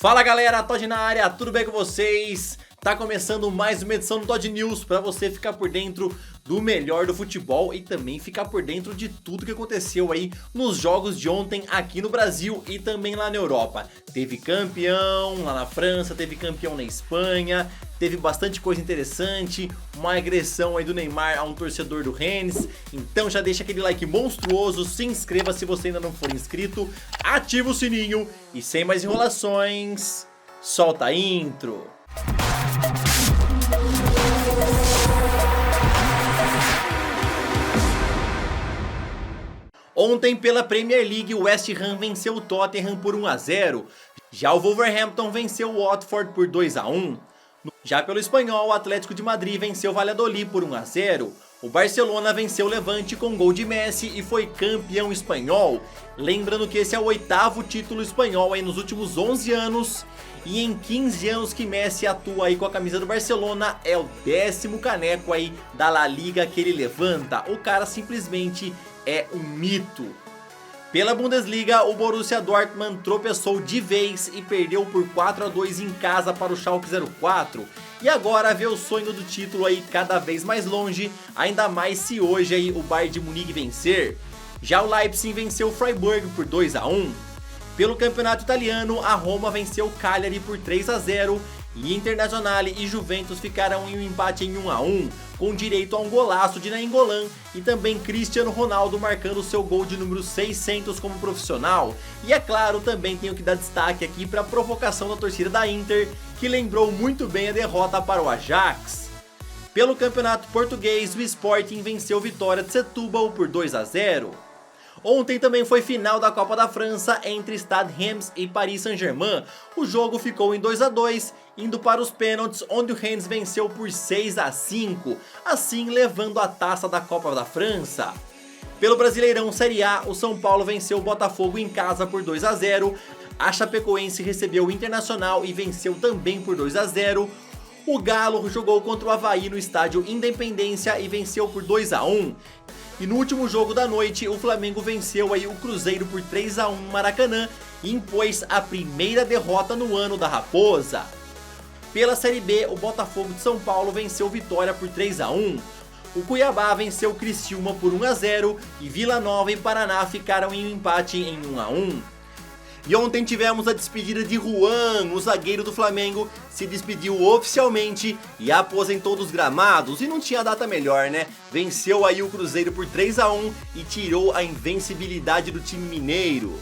Fala galera, Todd na área, tudo bem com vocês? Tá começando mais uma edição do Todd News para você ficar por dentro do melhor do futebol e também ficar por dentro de tudo que aconteceu aí nos jogos de ontem aqui no Brasil e também lá na Europa. Teve campeão lá na França, teve campeão na Espanha, teve bastante coisa interessante, uma agressão aí do Neymar a um torcedor do Rennes. Então já deixa aquele like monstruoso, se inscreva se você ainda não for inscrito, ativa o sininho e sem mais enrolações, solta a intro. Ontem pela Premier League o West Ham venceu o Tottenham por 1 a 0, já o Wolverhampton venceu o Watford por 2 a 1. Já pelo espanhol o Atlético de Madrid venceu o Valladolid por 1 a 0, o Barcelona venceu o Levante com gol de Messi e foi campeão espanhol. Lembrando que esse é o 8º título espanhol aí nos últimos 11 anos. E em 15 anos que Messi atua aí com a camisa do Barcelona, é o 10º caneco aí da La Liga que ele levanta. O cara simplesmente é um mito. Pela Bundesliga, o Borussia Dortmund tropeçou de vez e perdeu por 4 a 2 em casa para o Schalke 04. E agora vê o sonho do título aí cada vez mais longe, ainda mais se hoje aí o Bayern de Munique vencer. Já o Leipzig venceu o Freiburg por 2 a 1. Pelo campeonato italiano, a Roma venceu o Cagliari por 3 a 0 e Internazionale e Juventus ficaram em um empate em 1 a 1, com direito a um golaço de Nainggolan e também Cristiano Ronaldo marcando seu gol de número 600 como profissional. E é claro, também tenho que dar destaque aqui para a provocação da torcida da Inter, que lembrou muito bem a derrota para o Ajax. Pelo campeonato português, o Sporting venceu Vitória de Setúbal por 2 a 0. Ontem também foi final da Copa da França entre Stade Reims e Paris Saint-Germain. O jogo ficou em 2 a 2, indo para os pênaltis, onde o Reims venceu por 6 a 5, assim levando a taça da Copa da França. Pelo Brasileirão Série A, o São Paulo venceu o Botafogo em casa por 2 a 0, a Chapecoense recebeu o Internacional e venceu também por 2 a 0. O Galo jogou contra o Avaí no estádio Independência e venceu por 2 a 1. E no último jogo da noite, o Flamengo venceu aí o Cruzeiro por 3 a 1 no Maracanã e impôs a primeira derrota no ano da Raposa. Pela Série B, o Botafogo de São Paulo venceu Vitória por 3 a 1. O Cuiabá venceu o Criciúma por 1 a 0 e Vila Nova e Paraná ficaram em um empate em 1 a 1. E ontem tivemos a despedida de Juan, o zagueiro do Flamengo, se despediu oficialmente e aposentou dos gramados. E não tinha data melhor, né? Venceu aí o Cruzeiro por 3 a 1 e tirou a invencibilidade do time mineiro.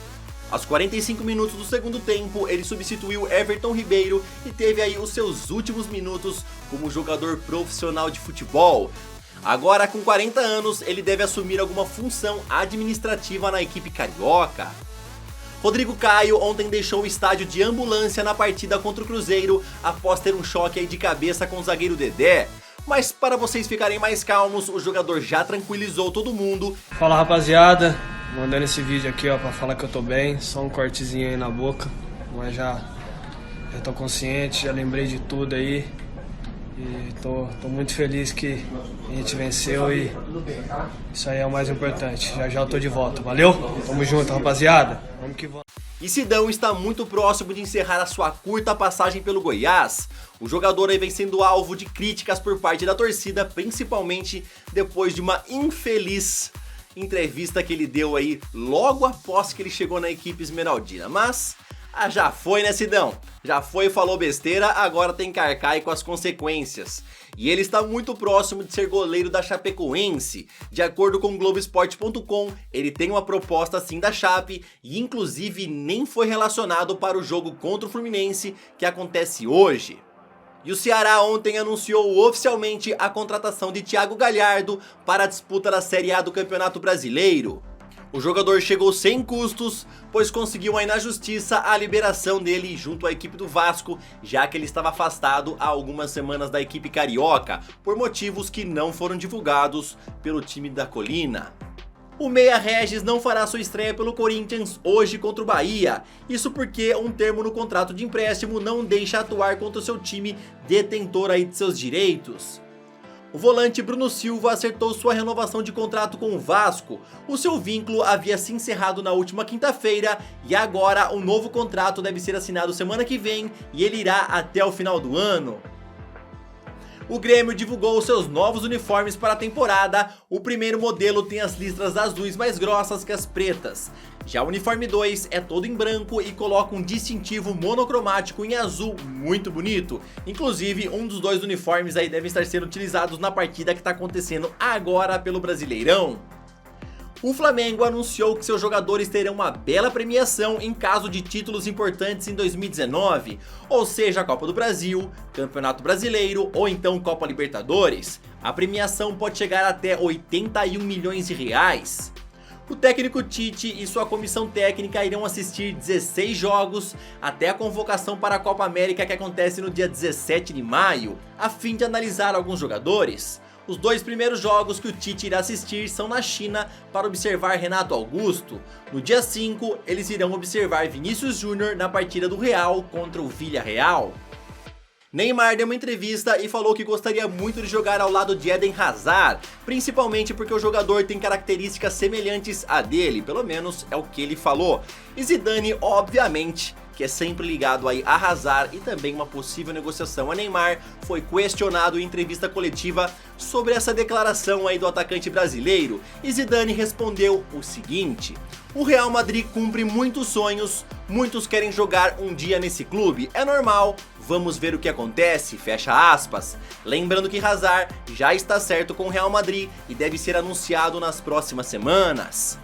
Aos 45 minutos do segundo tempo, ele substituiu Everton Ribeiro e teve aí os seus últimos minutos como jogador profissional de futebol. Agora com 40 anos, ele deve assumir alguma função administrativa na equipe carioca. Rodrigo Caio ontem deixou o estádio de ambulância na partida contra o Cruzeiro após ter um choque aí de cabeça com o zagueiro Dedé. Mas para vocês ficarem mais calmos, o jogador já tranquilizou todo mundo. Fala rapaziada, mandando esse vídeo aqui ó pra falar que eu tô bem, só um cortezinho aí na boca, mas já tô consciente, já lembrei de tudo aí. E tô muito feliz que a gente venceu e isso aí é o mais importante. Já eu tô de volta, valeu? Tamo junto rapaziada, vamos que vamos. E Sidão está muito próximo de encerrar a sua curta passagem pelo Goiás. O jogador aí vem sendo alvo de críticas por parte da torcida, principalmente depois de uma infeliz entrevista que ele deu aí logo após que ele chegou na equipe esmeraldina. Mas já foi, né Sidão? Já foi, falou besteira, agora tem que arcar aí com as consequências. E ele está muito próximo de ser goleiro da Chapecoense. De acordo com o Globoesporte.com, ele tem uma proposta sim da Chape e inclusive nem foi relacionado para o jogo contra o Fluminense que acontece hoje. E o Ceará ontem anunciou oficialmente a contratação de Thiago Galhardo para a disputa da Série A do Campeonato Brasileiro. O jogador chegou sem custos, pois conseguiu aí na justiça a liberação dele junto à equipe do Vasco, já que ele estava afastado há algumas semanas da equipe carioca, por motivos que não foram divulgados pelo time da Colina. O Meia Regis não fará sua estreia pelo Corinthians hoje contra o Bahia, isso porque um termo no contrato de empréstimo não deixa atuar contra o seu time detentor aí de seus direitos. O volante Bruno Silva acertou sua renovação de contrato com o Vasco. O seu vínculo havia se encerrado na última quinta-feira e agora um novo contrato deve ser assinado semana que vem e ele irá até o final do ano. O Grêmio divulgou seus novos uniformes para a temporada. O primeiro modelo tem as listras azuis mais grossas que as pretas. Já o uniforme 2 é todo em branco e coloca um distintivo monocromático em azul muito bonito. Inclusive, um dos dois uniformes aí devem estar sendo utilizados na partida que está acontecendo agora pelo Brasileirão. O Flamengo anunciou que seus jogadores terão uma bela premiação em caso de títulos importantes em 2019, ou seja, a Copa do Brasil, Campeonato Brasileiro ou então Copa Libertadores. A premiação pode chegar até 81 milhões de reais. O técnico Tite e sua comissão técnica irão assistir 16 jogos até a convocação para a Copa América que acontece no dia 17 de maio, a fim de analisar alguns jogadores. Os dois primeiros jogos que o Tite irá assistir são na China para observar Renato Augusto. No dia 5, eles irão observar Vinícius Júnior na partida do Real contra o Villarreal. Neymar deu uma entrevista e falou que gostaria muito de jogar ao lado de Eden Hazard, principalmente porque o jogador tem características semelhantes a dele, pelo menos é o que ele falou. E Zidane, obviamente, que é sempre ligado aí a Hazard e também uma possível negociação a Neymar, foi questionado em entrevista coletiva sobre essa declaração aí do atacante brasileiro, e Zidane respondeu o seguinte: o Real Madrid cumpre muitos sonhos, muitos querem jogar um dia nesse clube, é normal, vamos ver o que acontece, fecha aspas. Lembrando que Hazard já está certo com o Real Madrid e deve ser anunciado nas próximas semanas.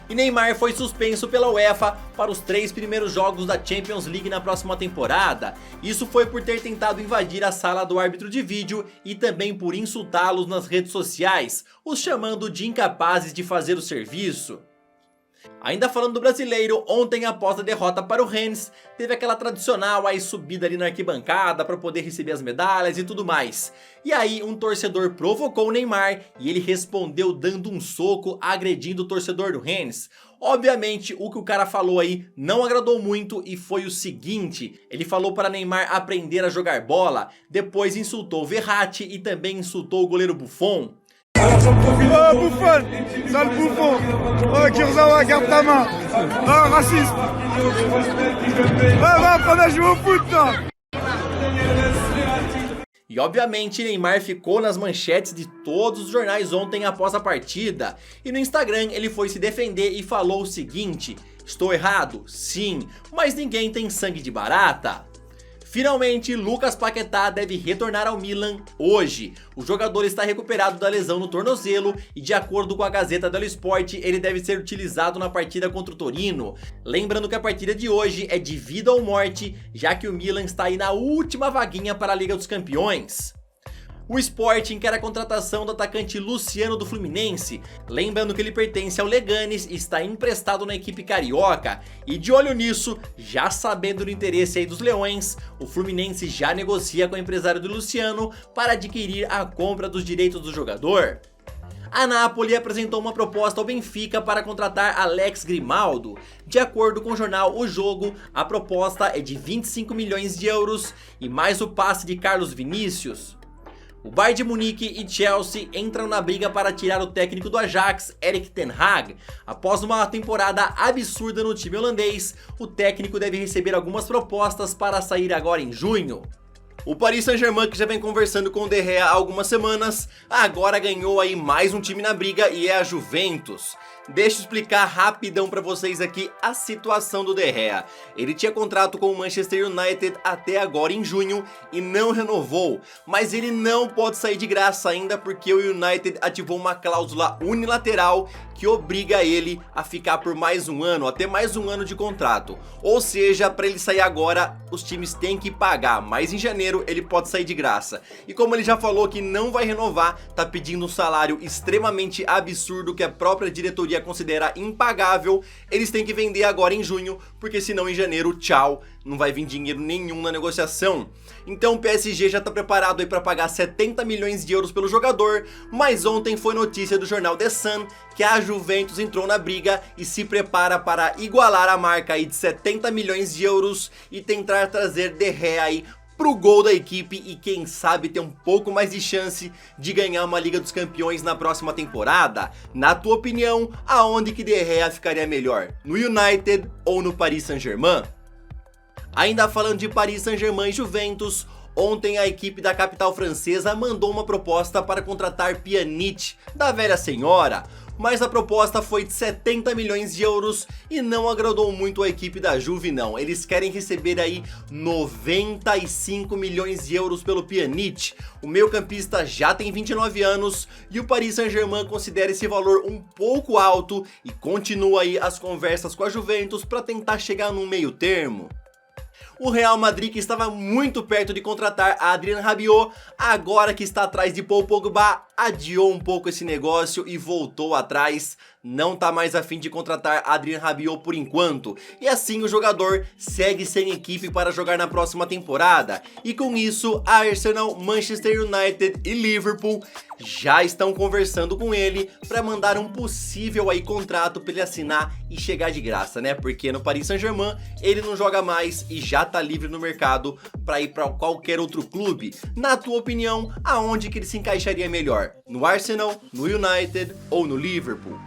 E Neymar foi suspenso pela UEFA para os 3 primeiros jogos da Champions League na próxima temporada. Isso foi por ter tentado invadir a sala do árbitro de vídeo e também por insultá-los nas redes sociais, os chamando de incapazes de fazer o serviço. Ainda falando do brasileiro, ontem após a derrota para o Rennes, teve aquela tradicional aí subida ali na arquibancada para poder receber as medalhas e tudo mais. E aí um torcedor provocou o Neymar e ele respondeu dando um soco, agredindo o torcedor do Rennes. Obviamente o que o cara falou aí não agradou muito e foi o seguinte: ele falou para Neymar aprender a jogar bola, depois insultou o Verratti e também insultou o goleiro Buffon. Oh Buffon, sale Buffon. Oh Kurzawa, garde ta main. Oh raciste. Va apprendre à jouer au foot là. E obviamente Neymar ficou nas manchetes de todos os jornais ontem após a partida. E no Instagram ele foi se defender e falou o seguinte: estou errado? Sim, mas ninguém tem sangue de barata. Finalmente, Lucas Paquetá deve retornar ao Milan hoje. O jogador está recuperado da lesão no tornozelo e, de acordo com a Gazeta dello Sport, ele deve ser utilizado na partida contra o Torino. Lembrando que a partida de hoje é de vida ou morte, já que o Milan está aí na última vaguinha para a Liga dos Campeões. O Sporting quer a contratação do atacante Luciano do Fluminense, lembrando que ele pertence ao Leganes e está emprestado na equipe carioca. E de olho nisso, já sabendo do interesse aí dos Leões, o Fluminense já negocia com o empresário do Luciano para adquirir a compra dos direitos do jogador. A Napoli apresentou uma proposta ao Benfica para contratar Alex Grimaldo. De acordo com o jornal O Jogo, a proposta é de 25 milhões de euros e mais o passe de Carlos Vinícius. O Bayern de Munique e Chelsea entram na briga para tirar o técnico do Ajax, Erik ten Hag. Após uma temporada absurda no time holandês, o técnico deve receber algumas propostas para sair agora em junho. O Paris Saint-Germain, que já vem conversando com o De Gea há algumas semanas, agora ganhou aí mais um time na briga e é a Juventus. Deixa eu explicar rapidão pra vocês aqui a situação do De Gea. Ele tinha contrato com o Manchester United até agora em junho e não renovou, mas ele não pode sair de graça ainda porque o United ativou uma cláusula unilateral que obriga ele a ficar por mais um ano, até mais um ano de contrato. Ou seja, para ele sair agora, os times têm que pagar, mas em janeiro ele pode sair de graça. E como ele já falou que não vai renovar, tá pedindo um salário extremamente absurdo que a própria diretoria considera impagável, eles têm que vender agora em junho, porque senão em janeiro, tchau, não vai vir dinheiro nenhum na negociação. Então o PSG já está preparado aí para pagar 70 milhões de euros pelo jogador, mas ontem foi notícia do jornal The Sun que a Juventus entrou na briga e se prepara para igualar a marca aí de 70 milhões de euros e tentar trazer De Gea aí pro gol da equipe e quem sabe ter um pouco mais de chance de ganhar uma Liga dos Campeões na próxima temporada? Na tua opinião, aonde que De Gea ficaria melhor? No United ou no Paris Saint-Germain? Ainda falando de Paris Saint-Germain e Juventus, ontem a equipe da capital francesa mandou uma proposta para contratar Pjanic, da velha senhora, mas a proposta foi de 70 milhões de euros e não agradou muito a equipe da Juve não. Eles querem receber aí 95 milhões de euros pelo Pjanic. O meio-campista já tem 29 anos e o Paris Saint-Germain considera esse valor um pouco alto e continua aí as conversas com a Juventus para tentar chegar num meio termo. O Real Madrid, que estava muito perto de contratar Adrien Rabiot, agora que está atrás de Paul Pogba, adiou um pouco esse negócio e voltou atrás. Não tá mais a fim de contratar Adrien Rabiot por enquanto. E assim o jogador segue sem equipe para jogar na próxima temporada. E com isso, Arsenal, Manchester United e Liverpool já estão conversando com ele para mandar um possível aí contrato para ele assinar e chegar de graça, né? Porque no Paris Saint-Germain ele não joga mais e já tá livre no mercado para ir para qualquer outro clube. Na tua opinião, aonde que ele se encaixaria melhor? No Arsenal, no United ou no Liverpool?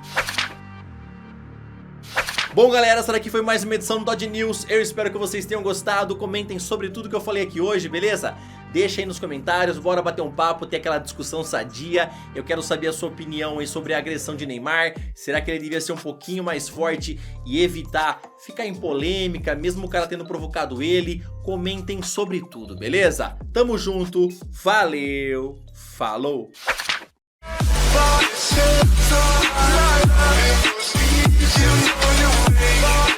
Bom galera, essa daqui foi mais uma edição do Dodge News. Eu espero que vocês tenham gostado. Comentem sobre tudo que eu falei aqui hoje, beleza? Deixa aí nos comentários, bora bater um papo, ter aquela discussão sadia. Eu quero saber a sua opinião aí sobre a agressão de Neymar. Será que ele devia ser um pouquinho mais forte e evitar ficar em polêmica, mesmo o cara tendo provocado ele? Comentem sobre tudo, beleza? Tamo junto, valeu, falou! You know you ain't